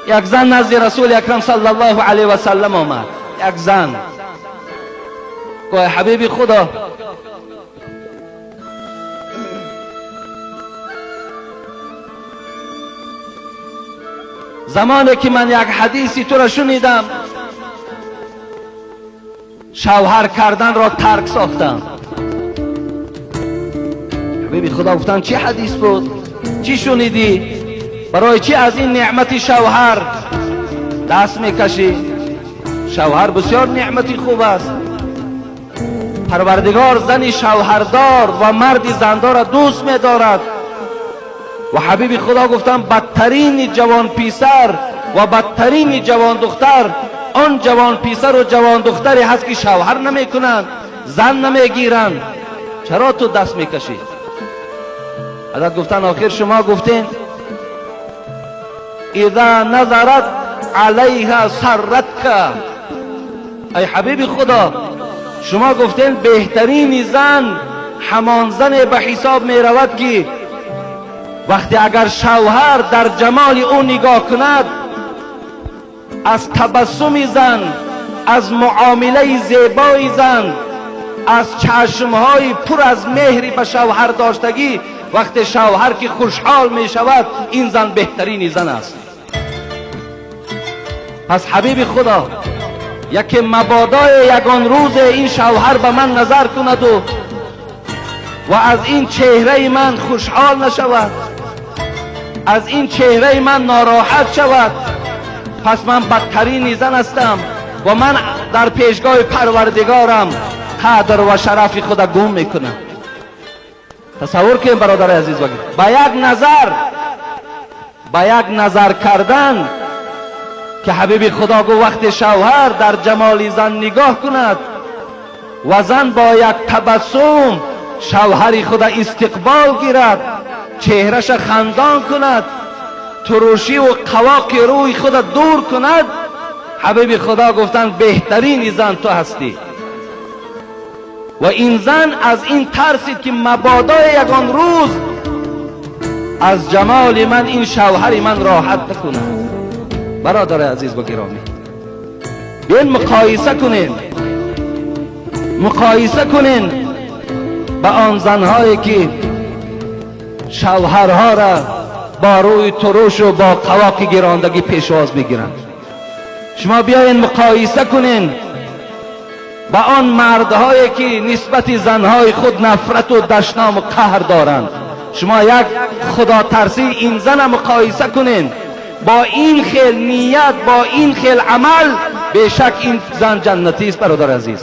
یک زن نزد رسول اکرم صلی الله علیه و سلم آمد. یک زن گفت حبیب خدا، زمانی که من یک حدیثی تو را شنیدم شوهر کردن را ترک ساختم. حبیب خدا گفتن چی حدیث بود؟ چی شنیدی؟ برای چی از این نعمت شوهر دست میکشی؟ شوهر بسیار نعمتی خوب است. پروردگار زنی شوهردار و مردی زندار را دوست می‌دارد. و حبیب خدا گفتم بدترین جوان پیسر و بدترین جوان دختر آن جوان پیسر و جوان دختری هست که شوهر نمیکنند، زن نمیگیرند. چرا تو دست میکشی؟ حضرت گفتن آخر شما گفتین اذا نظرت علیها سرتک. ای حبیب خدا، شما گفتین بهترین زن همان زن به حساب می رود که وقتی اگر شوهر در جمال او نگاه کند، از تبسم زن، از معامله زیبای زن، از چشمهای پر از مهری به شوهر داشتگی، وقتی شوهر که خوشحال می شود، این زن بهترین زن است. پس حبیب خدا، یکی مبادا یگان روز این شوهر به من نظر کند و از این چهره من خوشحال نشود، از این چهره من ناراحت شود، پس من بدترین زن هستم و من در پیشگاه پروردگارم قدر و شرف خدا گم میکنم. تصور کنید برادر عزیز، بگید با یک نظر کردن که حبیب خدا گو وقت شوهر در جمال زن نگاه کند و زن با یک تبسم شوهر خدا استقبال گیرد، چهرش خندان کند، تروشی و قواق روی خدا دور کند، حبیب خدا گفتن بهترین زن تو هستی. و این زن از این ترسید که مبادا یگان روز از جمال من این شوهر من راحت نکنه. برادر عزیز و گرامی، بیاین مقایسه کنین با آن زنهایی که شوهرها را با روی تروش و با قواق گراندگی پیشواز میگیرند. شما بیاین مقایسه کنین با آن مردهایی که نسبت زنهای خود نفرت و دشنام و قهر دارند. شما یک خدا ترسی این زن مقایسه کنین با این خیل نیت، با این خیل عمل، به شک این زن جنتی است برادر عزیز.